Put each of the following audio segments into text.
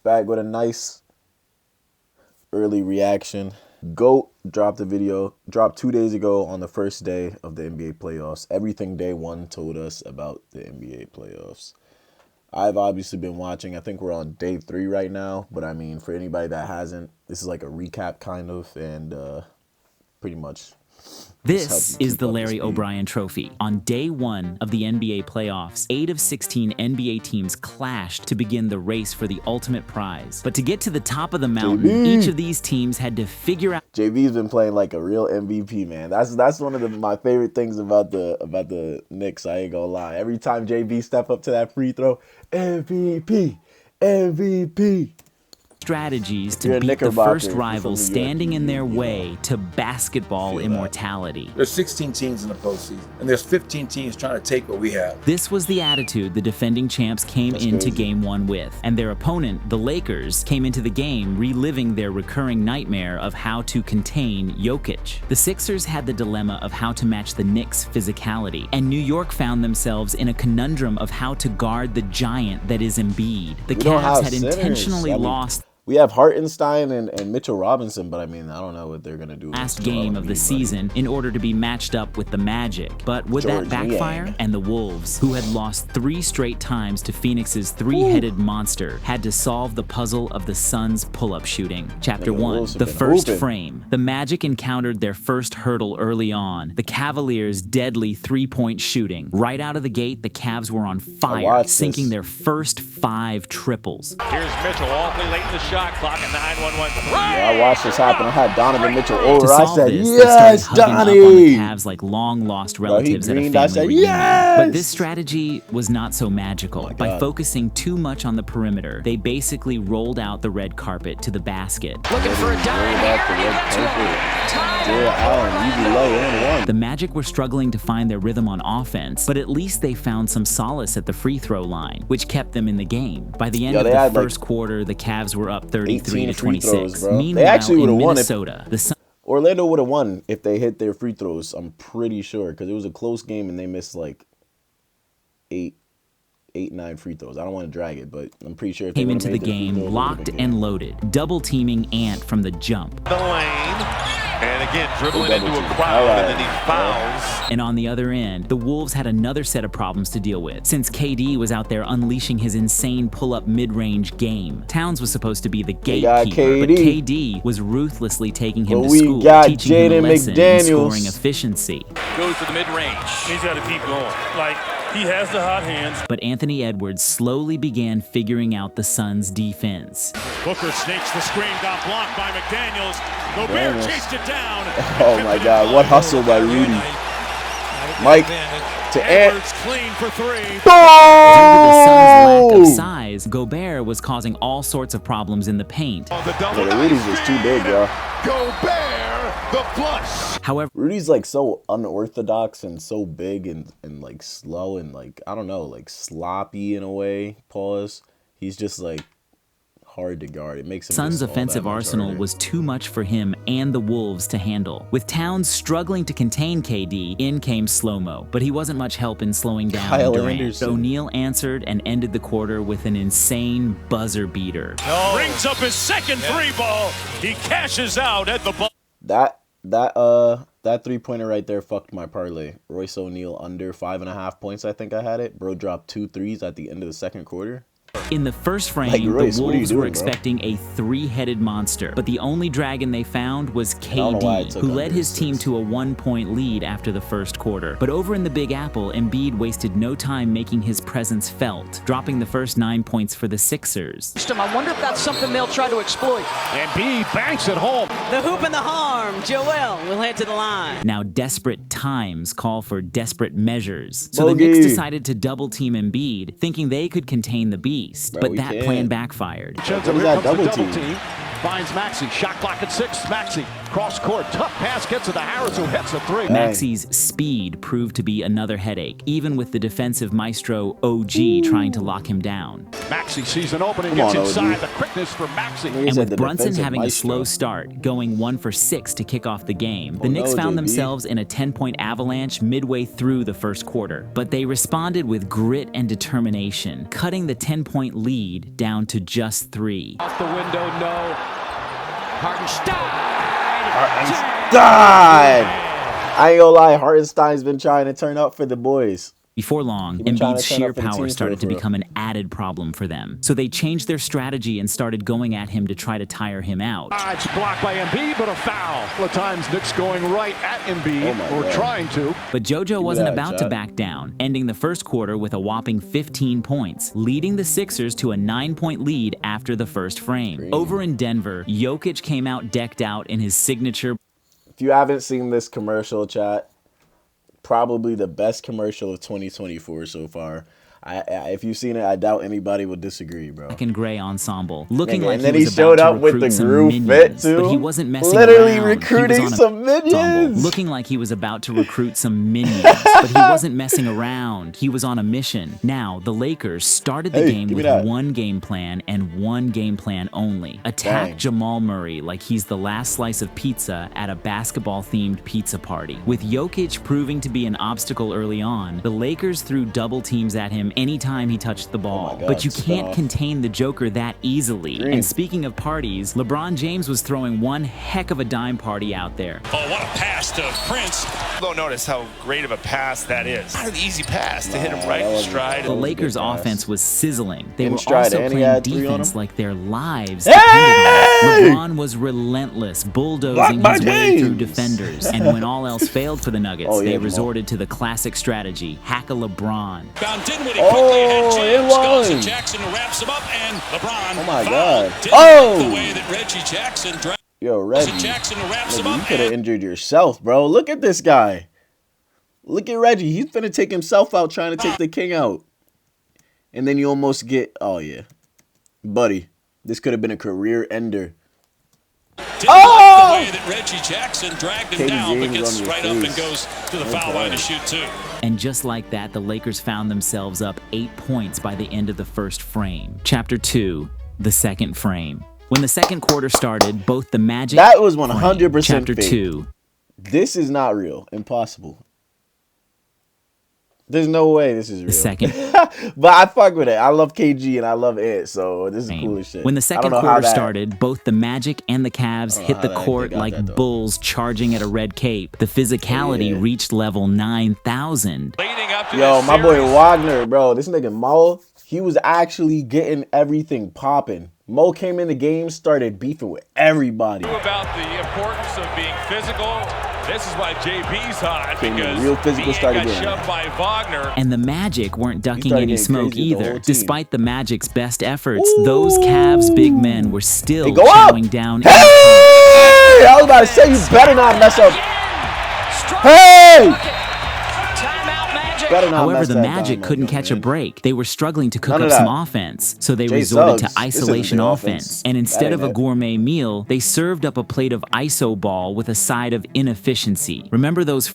Back with a nice early reaction. GOAT dropped a video, dropped 2 days ago on the first day of the NBA playoffs. Everything day one told us about the NBA playoffs. I've obviously been watching. I think we're on day 3 right now. But I mean, for anybody that hasn't, this is like a recap kind of. And pretty much this is the Larry O'Brien Trophy. On day 1 of the NBA playoffs, 8 of 16 NBA teams clashed to begin the race for the ultimate prize. But to get to the top of the mountain, each of these teams had to figure out. JB's been playing like a real MVP, man. That's one of my favorite things about the Knicks. I ain't gonna lie. Every time JB step up to that free throw, MVP, MVP. Strategies to beat the first rivals standing in their way to basketball immortality. There's 16 teams in the postseason, and there's 15 teams trying to take what we have. This was the attitude the defending champs came into Game 1 with, and their opponent, the Lakers, came into the game reliving their recurring nightmare of how to contain Jokic. The Sixers had the dilemma of how to match the Knicks' physicality, and New York found themselves in a conundrum of how to guard the giant that is Embiid. The Cavs had intentionally lost. We have Hartenstein and Mitchell Robinson, but I mean, I don't know what they're going to do. Last game of the season in order to be matched up with the Magic. But would that backfire? And the Wolves, who had lost 3 straight times to Phoenix's 3-headed monster, had to solve the puzzle of the Suns' pull-up shooting. Chapter 1, the first frame. The Magic encountered their first hurdle early on. The Cavaliers' deadly 3-point shooting. Right out of the gate, the Cavs were on fire, sinking their first 5 triples. Here's Mitchell all the way late in the shot clock at 9-1-1. Yeah, I watched this happen. I had Donovan Mitchell over. I said, yes, Donnie! The Cavs like long-lost relatives at a family reunion. Yes! But this strategy was not so magical. By focusing too much on the perimeter, they basically rolled out the red carpet to the basket. Looking for a The Magic were struggling to find their rhythm on offense, but at least they found some solace at the free throw line, which kept them in the game. By the end of the first quarter, the Cavs were up 33-26. Meanwhile, they actually would have won Minnesota, Orlando would have won if they hit their free throws. I'm pretty sure, because it was a close game and they missed like 8, 9 free throws. I don't want to drag it, but I'm pretty sure if they came into the game locked and loaded, double-teaming Ant from the jump. The lane. And again, dribbling into a crowd, and then he fouls. And on the other end, the Wolves had another set of problems to deal with, since KD was out there unleashing his insane pull-up mid-range game. Towns was supposed to be the gatekeeper, but KD was ruthlessly taking him to school, teaching him a lesson in scoring efficiency. Goes to the mid-range. He's got to keep going. Like, he has the hot hands. But Anthony Edwards slowly began figuring out the Suns' defense. Booker snakes the screen, got blocked by McDaniels. Gobert chased it down. Oh my God, what hustle by Rudy. Mike to Edwards clean for 3. Due to the Suns' lack of size, Gobert was causing all sorts of problems in the paint. The Rudy's was too big, bro. Gobert, the flush. However, Rudy's like so unorthodox and so big and like slow and like, I don't know, like sloppy in a way. Pause. He's just like hard to guard. It makes him Suns' offensive arsenal was too much for him and the Wolves to handle. With Towns struggling to contain KD, in came slow-mo, but he wasn't much help in slowing down Durant. O'Neal answered and ended the quarter with an insane buzzer beater. Brings up his second 3-ball. He cashes out at the ball. That 3-pointer right there fucked my parlay. Royce O'Neal under 5.5 points, I think I had it. Bro dropped 2 threes at the end of the second quarter. In the first frame, the Wolves were expecting a 3-headed monster, but the only dragon they found was KD, who led his team to a 1-point lead after the first quarter. But over in the Big Apple, Embiid wasted no time making his presence felt, dropping the first 9 points for the Sixers. I wonder if that's something they'll try to exploit. Embiid banks it home. The hoop and the harm. Joel will head to the line. Now, desperate times call for desperate measures. So the Knicks decided to double-team Embiid, thinking they could contain the beast. But that plan backfired. What is that double team? Finds Maxey. Shot clock at 6. Maxey Cross court, tough pass gets to the Harris, who hits a three. Maxi's speed proved to be another headache, even with the defensive maestro OG trying to lock him down. Maxi sees an opening, gets inside. The quickness for Maxi. And with Brunson having a slow start, going 1 for 6 to kick off the game, the Knicks found themselves in a 10-point avalanche midway through the first quarter. But they responded with grit and determination, cutting the 10-point lead down to just 3. Off the window, no. Hartenstein! I ain't gonna lie, Hartenstein's been trying to turn up for the boys. Before long, Embiid's sheer power started to become an added problem for them. So they changed their strategy and started going at him to try to tire him out. It's blocked by Embiid, but a foul. A couple of times Knicks going right at Embiid, or trying to. But JoJo wasn't about to back down, ending the first quarter with a whopping 15 points, leading the Sixers to a 9-point lead after the first frame. Over in Denver, Jokic came out decked out in his signature. If you haven't seen this commercial, chat, probably the best commercial of 2024 so far. If you've seen it, I doubt anybody would disagree, bro. And gray ensemble, looking like and then he was showed about up to with the recruit some groove minions, fit too. but he wasn't messing Literally around. recruiting some minions. Looking like he was about to recruit some minions, but he wasn't messing around. He was on a mission. Now, the Lakers started the game with one game plan and one game plan only. Attack Jamal Murray like he's the last slice of pizza at a basketball-themed pizza party. With Jokic proving to be an obstacle early on, the Lakers threw double teams at him anytime he touched the ball. But you can't contain the Joker that easily. And speaking of parties, LeBron James was throwing one heck of a dime party out there. Oh, what a pass to Prince. Don't notice how great of a pass that is. Not an easy pass to hit him right in stride. The Lakers' offense was sizzling. They were also playing defense like their lives depended on it. LeBron was relentless, bulldozing his way through defenders. And when all else failed for the Nuggets, they resorted to the classic strategy, hack a LeBron. Found Dinwiddie quickly ahead. James Jackson wraps him up, and LeBron. Oh my God! The way that Reggie Jackson Yo, Reggie, Jackson wraps him you up. could have injured yourself, bro. Look at this guy. Look at Reggie. He's finna take himself out trying to take the king out. And then you almost get, oh yeah. Buddy, this could have been a career ender. The way that Reggie Jackson dragged him down, but gets right up and goes to the foul line to shoot two. And just like that, the Lakers found themselves up 8 points by the end of the first frame. Chapter 2, the second frame. When the second quarter started, both the Magic... That was 100% Chapter fake. 2. This is not real. Impossible. There's no way this is real. The second. But I fuck with it. I love KG and I love it, so this is cool as shit. When the second quarter started, both the Magic and the Cavs hit the court like bulls charging at a red cape. The physicality reached level 9,000. Yo, my boy Wagner, bro, this nigga Mo, he was actually getting everything popping. Mo came in the game, started beefing with everybody. About the importance of being physical. This is why JB's hot, because real physical got shoved by Wagner. And the Magic weren't ducking any smoke either. Despite the Magic's best efforts, those Cavs big men were still chowing down. Hey! I was about to say, you better not mess up. Hey! However, the Magic couldn't catch a break. They were struggling to cook up some offense, so they resorted to isolation offense. And instead of a gourmet meal, they served up a plate of iso ball with a side of inefficiency. Remember those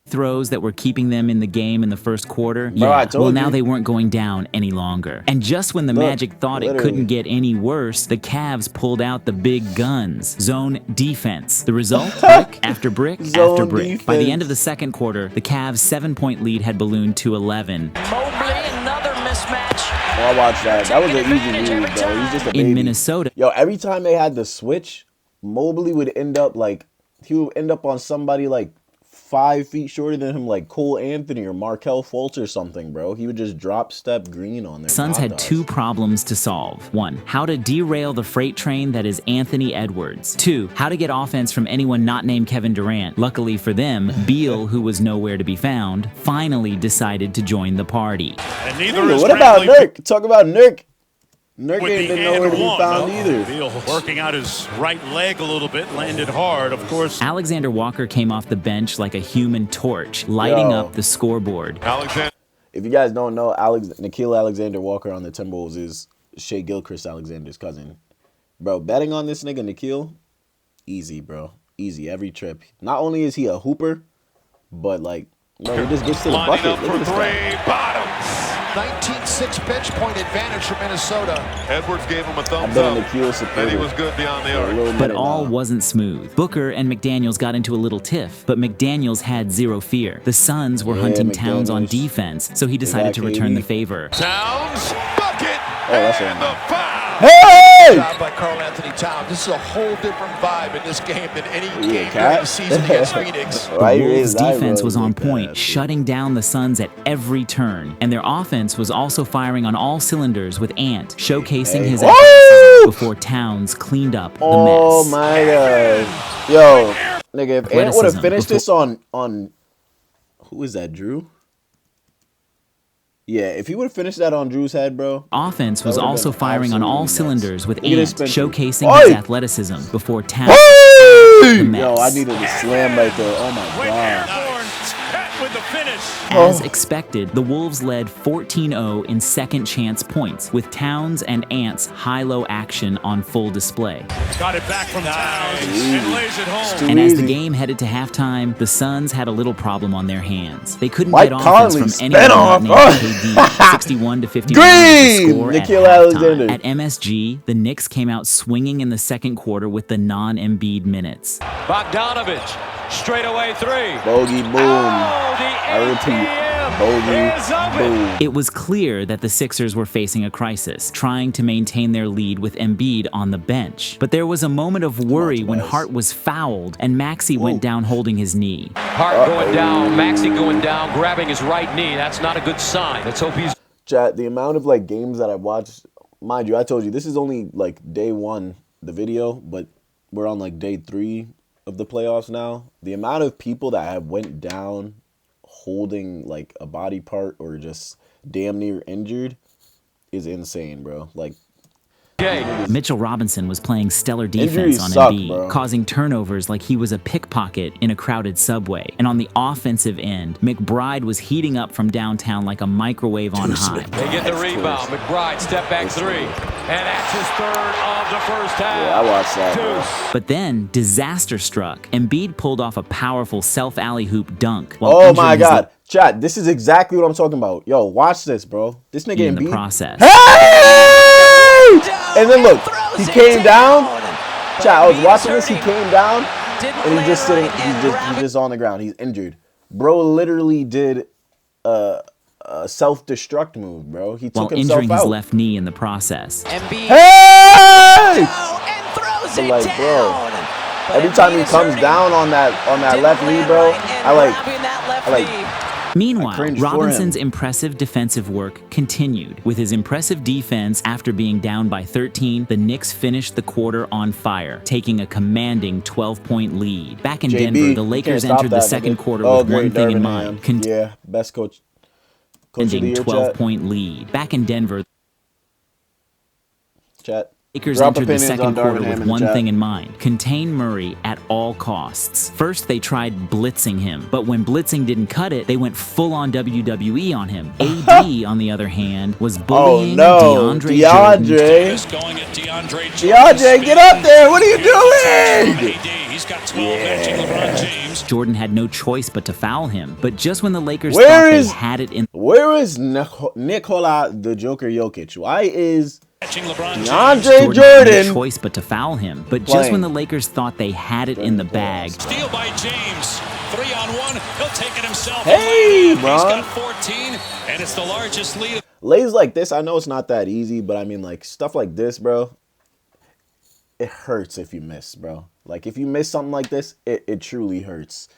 throws that were keeping them in the game in the first quarter? Well, now they weren't going down any longer. And just when the Magic thought it couldn't get any worse, the Cavs pulled out the big guns. Zone defense. The result? Brick after brick after brick. By the end of the second quarter, the Cavs' 7-point lead had ballooned to 11. Mobley, another mismatch. Oh, I watched that. That was an easy move, bro. He's just a baby. In Minnesota. Yo, every time they had the switch, Mobley would end up he would end up on somebody 5 feet shorter than him, like Cole Anthony or Markelle Fultz or something, bro. He would just drop step green on there. Suns had 2 problems to solve. 1, how to derail the freight train that is Anthony Edwards. 2, how to get offense from anyone not named Kevin Durant. Luckily for them, Beal, who was nowhere to be found, finally decided to join the party. And neither is what about Nurk? Talk about Nurk. Nurk ain't been nowhere to be found either. Beal working out his right leg a little bit, landed hard, of course. Alexander Walker came off the bench like a human torch, lighting up the scoreboard. If you guys don't know, Nickeil Alexander Walker on the Timberwolves is Shai Gilgeous-Alexander's cousin. Bro, betting on this nigga Nickeil, Easy, bro. Easy every trip. Not only is he a hooper, but like, bro, he just gets to the bucket. Look at this guy. Bottoms. 19-6 bench point advantage for Minnesota. Edwards gave him a thumbs I've been up, an Akil and he was good beyond the arc. But all wasn't smooth. Booker and McDaniels got into a little tiff, but McDaniels had zero fear. The Suns were hunting Towns on defense, so he decided to return the favor. Towns, bucket, that's and the foul. Hey! Job by Karl Anthony Towns. This is a whole different vibe in this game than any game during the season against Phoenix. The Wolves' defense was on point, shutting down the Suns at every turn, and their offense was also firing on all cylinders with Ant, showcasing his athleticism before Towns cleaned up the mess. Oh my god. Yo, nigga, if Ant would have finished this on who is that, Drew? Yeah, if he would have finished that on Drew's head, bro. Offense was also firing on all cylinders with Ant, showcasing his athleticism before Towns. Yo, I needed a slam right there. Oh my god. With the finish. As expected, the Wolves led 14-0 in second chance points, with Towns and Ant's high-low action on full display. Got it back from Towns and lays it home. And as the game headed to halftime, the Suns had a little problem on their hands. They couldn't get offense from anyone not named KD. 61-51 Green! score Nikhil at Alexander. halftime. At MSG, the Knicks came out swinging in the second quarter with the non-Embiid minutes. Bogdanovich, straightaway three. Bogey boom. I repeat, bogey boom. It was clear that the Sixers were facing a crisis, trying to maintain their lead with Embiid on the bench. But there was a moment of worry when Hart was fouled and Maxey went down holding his knee. Hart going down, Maxey going down, grabbing his right knee. That's not a good sign. Let's hope he's... Chat, the amount of like games that I watched, mind you, I told you, this is only like day one, the video, but we're on like day 3 of the playoffs now. The amount of people that have went down holding like a body part or just damn near injured is insane, bro. Like, Mitchell Robinson was playing stellar defense Injuries on suck, Embiid, bro. causing turnovers like he was a pickpocket in a crowded subway. And on the offensive end, McBride was heating up from downtown like a microwave on high. They get the rebound. McBride, step back three. And that's his third of the first half. yeah, I watched that, bro. But then, disaster struck. Embiid pulled off a powerful self-alley-hoop dunk. While Oh injuring my his god. Chat, this is exactly what I'm talking about. Yo, watch this, bro. This nigga in the Embiid. process. Hey! And then look, he came down. Chat, I was watching this, he came down, and he's just sitting, he's just on the ground. He's injured. Bro literally did a self-destruct move, bro. He While took himself injuring out. his left knee in the process. Hey! But like, bro, every time he comes down on that left knee, bro, I like. Meanwhile, cringe for Robinson's him. impressive defensive work continued. With his impressive defense after being down by 13, the Knicks finished the quarter on fire, taking a commanding 12-point lead. Back in JB, Denver, the Lakers can't stop entered the that, second nigga. quarter Oh, with one great, thing in Darvin mind. Ham. Yeah, best coach of the year, chat. 12-point lead. Back in Denver, Chat. Lakers Drop entered the opinions second on quarter Darvin Ham with in the one chat. thing in mind: contain Murray at all costs. First, they tried blitzing him, but when blitzing didn't cut it, they went full-on WWE on him. AD, on the other hand, was bullying DeAndre Jordan. DeAndre, get up there! What are you doing? He's got 12 matching LeBron James. Jordan had no choice but to foul him. But just when the Lakers Where thought is- they had it in, Where is Nikola the Joker Jokic? Why is LeBron DeAndre Jordan had no Jordan choice but to foul him. But just playing when the Lakers thought they had it in the bag, Steal by James. 3-on-1. He'll take it himself. Hey, He's bro. got 14, and it's the largest lead. lays like this? I know it's not that easy, but I mean, like, stuff like this, bro, it hurts if you miss, bro. Like, if you miss something like this, it truly hurts.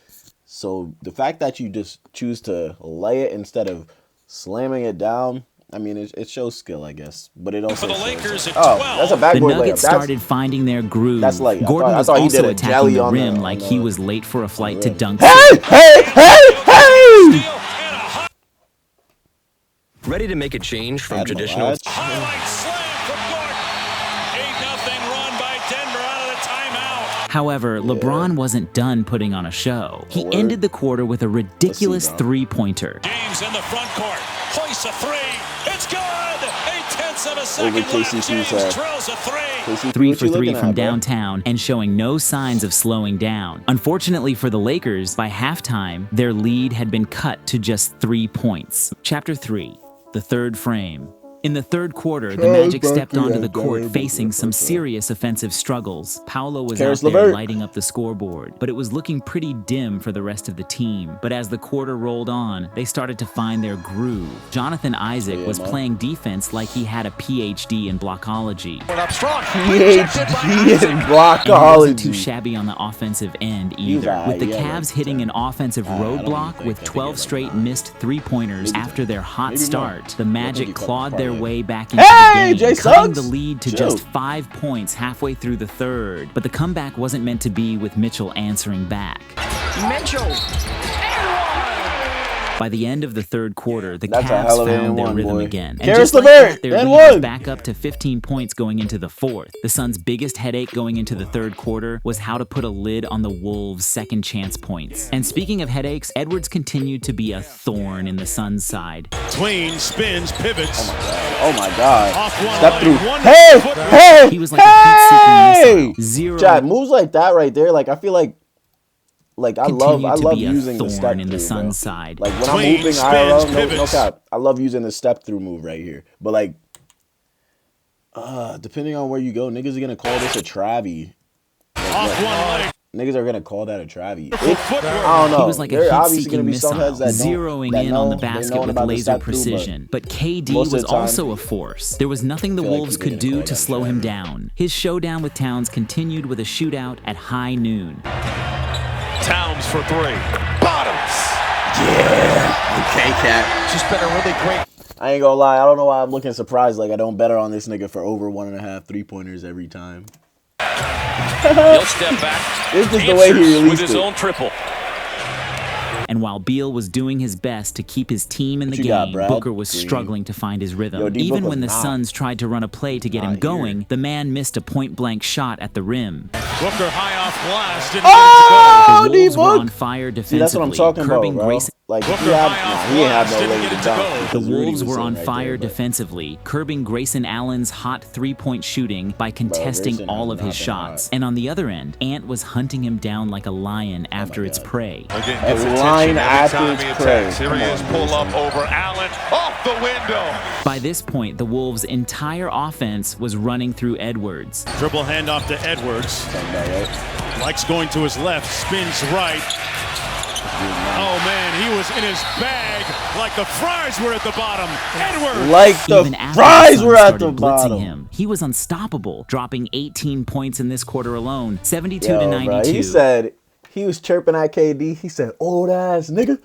So the fact that you just choose to lay it instead of slamming it down, I mean, it shows skill, I guess. But it also For the shows, Lakers at oh, 12. that's a the backboard layup. Nuggets That's, started finding their groove. that's like, Gordon I was thought he did also a attacking jelly the on rim the- like on he the- was late for a flight to dunk. hey! Ready to make a change from Admiral, traditional... lad. Highlight slam from Gordon. 8-0 run by Denver out of the timeout. However, LeBron wasn't done putting on a show. He Word. ended the quarter with a ridiculous bro. three-pointer. James in the front court. Hoists a three. It's good. 8/10 of a second left. James drills a three. 3 for 3 from downtown and showing no signs of slowing down. Unfortunately for the Lakers, by halftime, their lead had been cut to just 3 points. Chapter 3, the third frame. In the third quarter, the Magic stepped onto the court facing some serious offensive struggles. Paolo was out there lighting up the scoreboard, but it was looking pretty dim for the rest of the team. But as the quarter rolled on, they started to find their groove. Jonathan Isaac was playing defense like he had a PhD in blockology. PhD in blockology. And he wasn't too shabby on the offensive end either, with the Cavs hitting an offensive roadblock with 12 straight missed three-pointers after their hot start. The Magic clawed their way back into the game, cutting the lead to just 5 points halfway through the third. But the comeback wasn't meant to be with Mitchell answering back. Mitchell. By the end of the third quarter, the Cavs found their rhythm again. And Karis just like LeVert, that, their lead was back up to 15 points going into the fourth. The Suns' biggest headache going into the third quarter was how to put a lid on the Wolves' second chance points. And speaking of headaches, Edwards continued to be a thorn in the Suns' side. Clean, spins, pivots. Oh my God. Off one Step line, through. one Hey! foot- Hey! He was like a heat-seeking missile. Zero. Chad, moves like that right there, like I feel like I love using the step in through, the Suns' bro. side. Like when I'm moving IRL, no cap, I love using the step through move right here. But like, depending on where you go, niggas are gonna call this a Travie. Off one leg. Niggas are gonna call that a Travie. I don't know. He was like a heat-seeking missile, zeroing in on the basket with laser precision. But KD was also a force. There was nothing the Wolves could do to slow him down. His showdown with Towns continued with a shootout at high noon. Towns for three. Bottoms. Yeah. Okay, Cat. Just been a really great. I ain't gonna lie. I don't know why I'm looking surprised. Like I don't bet on this nigga for over 1.5 3-pointers every time. He'll step back. This is the way he released with his own triple. And while Beal was doing his best to keep his team in the game, Booker was struggling to find his rhythm. Even when the Suns tried to run a play to get him going, the man missed a point-blank shot at the rim. Booker high off glass. Didn't the Wolves were on fire defensively. That's what I'm talking about, bro. Like, he ain't have no leg to dunk. The Wolves were on fire defensively, curbing Grayson Allen's hot three-point shooting by contesting all of his shots. And on the other end, Ant was hunting him down like a lion after its prey. Here he is, pull up over Allen, off the window. By this point, the Wolves' entire offense was running through Edwards. Dribble handoff to Edwards. Likes going to his left, spins right. Oh man, he was in his bag like the fries were at the bottom. Edwards! Like the fries were at the bottom. Him. He was unstoppable, dropping 18 points in this quarter alone, 72 to 92. Bro, he said he was chirping at KD. He said, "Old ass nigga."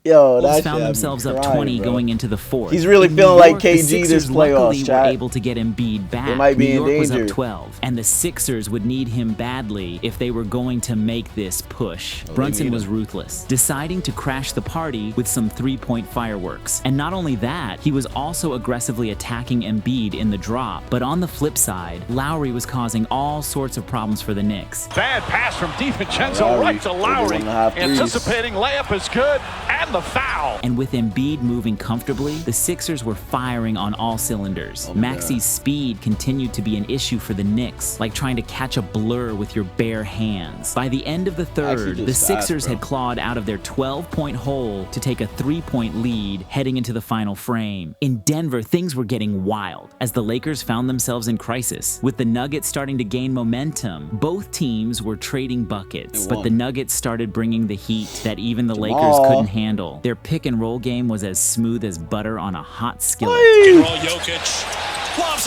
Yo, Wolves found themselves up 20 going into the fourth. He's really feeling like KG this playoffs, were able to get Embiid back. They might be New York in was danger. up 12, and the Sixers would need him badly if they were going to make this push. Brunson was ruthless, deciding to crash the party with some three-point fireworks. And not only that, he was also aggressively attacking Embiid in the drop. But on the flip side, Lowry was causing all sorts of problems for the Knicks. Bad pass from DiVincenzo right to Lowry. Anticipating layup is good, and the foul. And with Embiid moving comfortably, the Sixers were firing on all cylinders. Maxi's speed continued to be an issue for the Knicks, like trying to catch a blur with your bare hands. By the end of the third, the Sixers had clawed out of their 12-point hole to take a 3-point lead heading into the final frame. In Denver, things were getting wild as the Lakers found themselves in crisis. With the Nuggets starting to gain momentum, both teams were trading buckets, but the Nuggets started bringing the heat that even the Lakers couldn't handle. Their pick and roll game was as smooth as butter on a hot skillet.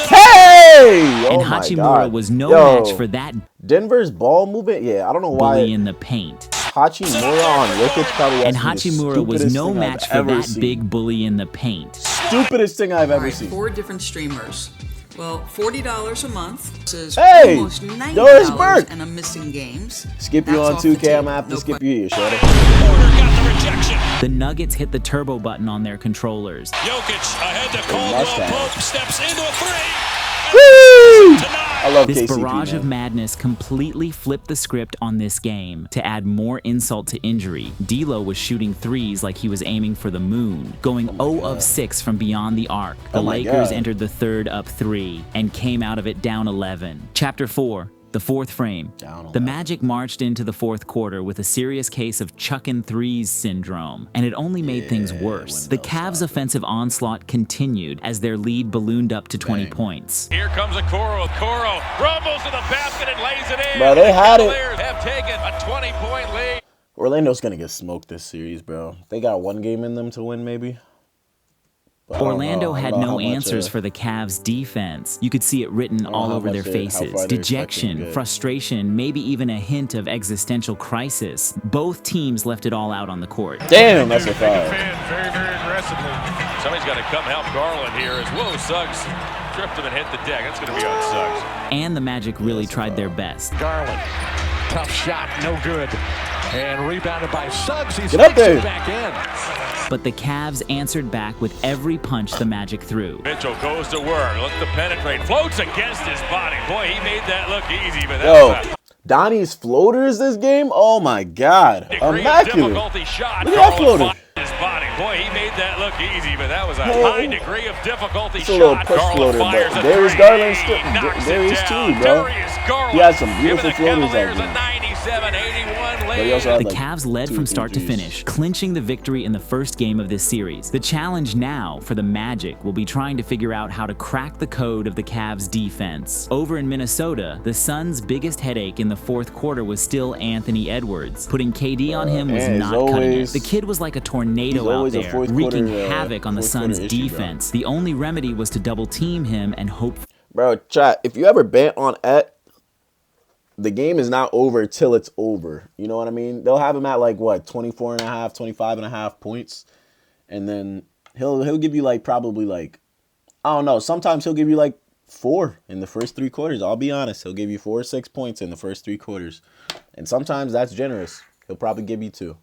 Hey! And Hachimura was no match for that. Denver's ball movement, yeah, I don't know why. Bully in the paint. Hachimura on Jokic probably. And Hachimura was no match for that big bully in the paint. Stupidest thing I've ever seen. 4 different streamers. Well, $40 a month. This is almost $90 and I'm missing games. Skip you on 2K, I'm gonna have to skip you here, shorty. The Nuggets hit the turbo button on their controllers. Jokic ahead to Caldwell Pope, steps into a three. Woo! I love this KCP, barrage man. of madness completely flipped the script on this game. To add more insult to injury, D'Lo was shooting threes like he was aiming for the moon, going 0 of 6 from beyond the arc. The Lakers entered the third up 3 and came out of it down 11. Chapter 4. The fourth frame. The Magic marched into the fourth quarter with a serious case of chuckin' threes syndrome, and it only made things worse. The Cavs' offensive onslaught continued as their lead ballooned up to 20 points. Here comes Okoro. Okoro rumbles to the basket and lays it in. Bro, they had it. Cavaliers have taken a 20-point lead. Orlando's gonna get smoked this series, bro. They got one game in them to win, maybe. Orlando had no answers for the Cavs' defense. You could see it written all over their faces. Dejection, frustration, maybe even a hint of existential crisis. Both teams left it all out on the court. Damn, that's a foul. Very, very aggressively. Somebody's got to come help Garland here as whoa, Suggs tripped him and hit the deck. That's going to be on Suggs. And the Magic really tried their best. Garland, tough shot, no good. And rebounded by Suggs. He's Get up there. Back in. But the Cavs answered back with every punch the Magic threw. Mitchell goes to work, looks to penetrate, floats against his body. Boy, he made that look easy, but that was Donnie's floaters this game? Oh my God. Immaculate. Look at that floater. His body. Boy, he made that look easy, but that was a high degree of difficulty it's a little push floater, but Darius Garland still, Darius too, bro. He has some beautiful floaters out there. The Cavs led from start to finish, clinching the victory in the first game of this series. The challenge now for the Magic will be trying to figure out how to crack the code of the Cavs' defense. Over in Minnesota, the Suns' biggest headache in the fourth quarter was still Anthony Edwards. Putting KD on him was not cutting it. The kid was like a tornado out there, wreaking havoc on the Suns' defense. The only remedy was to double team him and hope. Bro, chat, if you ever bet on Et, the game is not over till it's over. You know what I mean? They'll have him at like what, 24 and a half, 25 and a half points. And then he'll give you like probably like, I don't know, sometimes he'll give you like 4 in the first 3 quarters. I'll be honest. He'll give you 4 or 6 points in the first 3 quarters. And sometimes that's generous. He'll probably give you 2.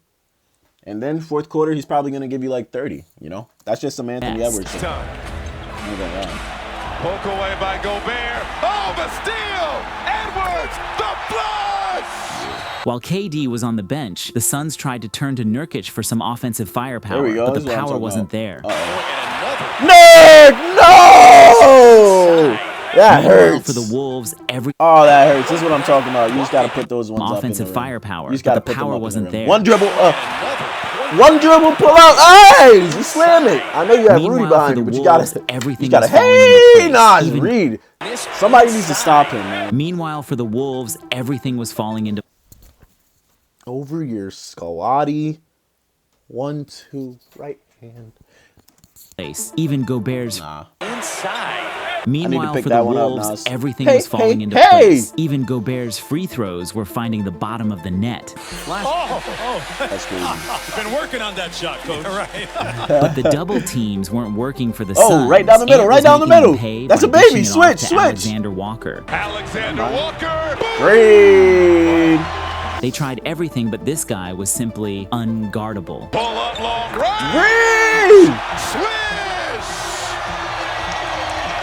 And then fourth quarter, he's probably going to give you like 30, you know? That's just some Anthony Edwards. Poke away by Gobert. Oh, the steal! Edwards, the flush! While KD was on the bench, the Suns tried to turn to Nurkic for some offensive firepower, but the power wasn't there. Nurk, no! That hurts. For the Wolves, that hurts. This is what I'm talking about. You just got to put those ones up offensive firepower, you just gotta but the power wasn't there. One dribble, pull out. Hey, you slam it. I know you have Rudy behind you, but you gotta. Hey, Nas Reed. Somebody needs to stop him, man. Meanwhile, for the Wolves, everything was falling into. Over your Scalati. 1-2 right hand. Place. Even Gobert's inside. Meanwhile, for the Wolves, everything was falling into place. Even Gobert's free throws were finding the bottom of the net. That's crazy. Been working on that shot, coach. Right. But the double teams weren't working for the Suns. Oh, right down the middle, right down the middle. That's a baby. Switch. Alexander Walker. Green. They tried everything, but this guy was simply unguardable. Pull up long right. Green. Swish.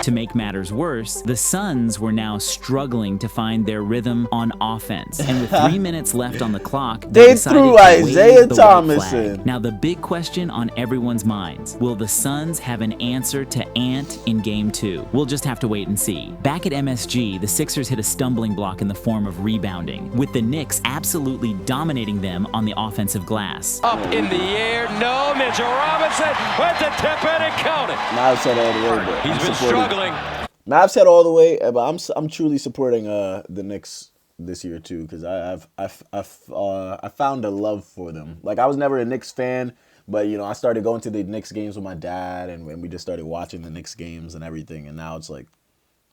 To make matters worse, the Suns were now struggling to find their rhythm on offense. And with 3 minutes left on the clock, they threw Isaiah Thomas in. Now the big question on everyone's minds, will the Suns have an answer to Ant in Game 2? We'll just have to wait and see. Back at MSG, the Sixers hit a stumbling block in the form of rebounding, with the Knicks absolutely dominating them on the offensive glass. Up in the air, no, Mitchell Robinson went to tip it and count it. Now it's all the way, but he's been struggling. Mavs head all the way, but I'm truly supporting the Knicks this year too, because I found a love for them. Like, I was never a Knicks fan, but you know, I started going to the Knicks games with my dad, and we just started watching the Knicks games and everything. And now it's like,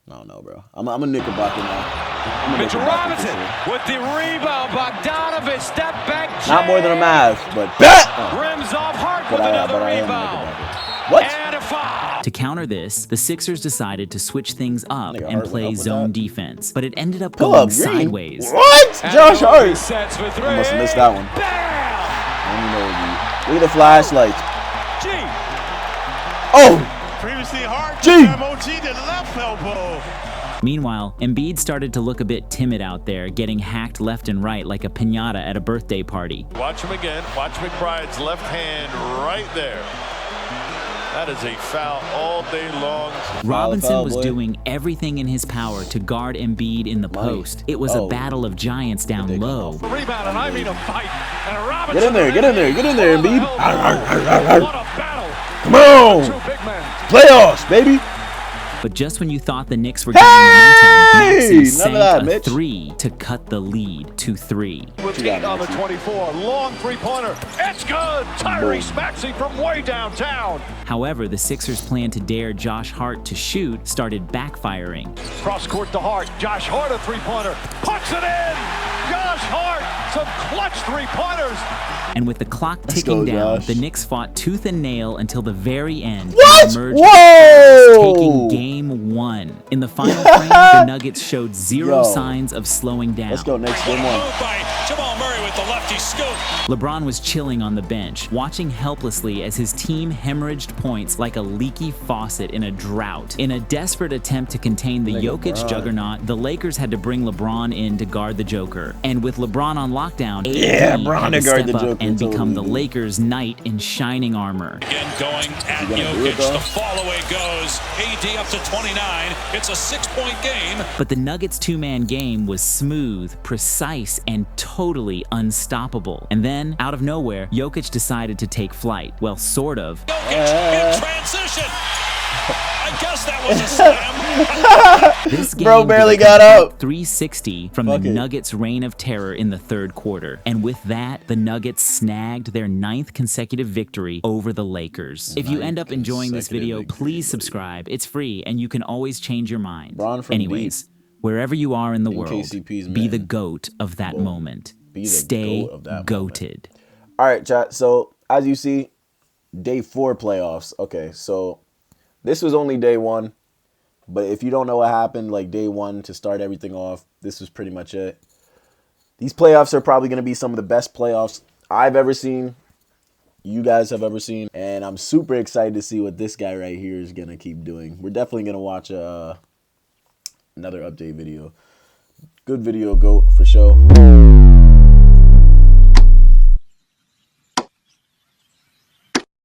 I don't know, bro. I'm a Knickerbocker now. Mitchell Robinson with the rebound. Bogdanovich step back. Not more than a Mavs, but rims off Hart with another rebound. What? And a foul. To counter this, the Sixers decided to switch things up and play zone defense, but it ended up going sideways. What? Josh Hart. Sets for 3. I must have missed that one. Bam! Look at the flashlight. G. Oh! Previously Hart. G. MOG to the left elbow. Meanwhile, Embiid started to look a bit timid out there, getting hacked left and right like a piñata at a birthday party. Watch him again. Watch McBride's left hand right there. That is a foul all day long. Robinson was doing everything in his power to guard Embiid in the post. It was a battle of giants down low. Rebound, and I mean a fight. And Robinson, get in there, Embiid. What a battle. Come on. Playoffs, baby. But just when you thought the Knicks were getting momentum, Maxey sank a three to cut the lead to 3. With 8 on the 24, long three-pointer. It's good. Tyrese Maxey from way downtown. However, the Sixers' plan to dare Josh Hart to shoot started backfiring. Cross court to Hart. Josh Hart a three-pointer. Puts it in. Josh Hart, some clutch three-pointers. And with the clock ticking down, the Knicks fought tooth and nail until the very end. What? Whoa! Taking game 1. In the final frame, the Nuggets showed zero signs of slowing down. Let's go next game 1. Jamal Murray with the lefty scoop. LeBron was chilling on the bench, watching helplessly as his team hemorrhaged points like a leaky faucet in a drought. In a desperate attempt to contain the Jokic juggernaut, the Lakers had to bring LeBron in to guard the Joker. And with LeBron on lockdown, AD had to step up and become the Lakers' knight in shining armor. Again going at Jokic, the fall away goes. AD up to 29. It's a 6-point game. But the Nuggets' two-man game was smooth, precise, and totally unstoppable. And then, out of nowhere, Jokic decided to take flight. Well, sort of. Jokic in transition. I guess that was a slam. This game Bro barely got up. 360 from the Nuggets' reign of terror in the third quarter. And with that, the Nuggets snagged their 9th consecutive victory over the Lakers. If you end up enjoying this video, please subscribe. It's free, and you can always change your mind. Anyways, wherever you are in the world, be the GOAT of that moment. Stay GOATed. All right, chat. So, as you see, day 4 playoffs. Okay, so this was only day 1. But if you don't know what happened, like day 1 to start everything off, this was pretty much it. These playoffs are probably going to be some of the best playoffs I've ever seen, you guys have ever seen. And I'm super excited to see what this guy right here is going to keep doing. We're definitely going to watch another update video. Good video, GOAT, for sure.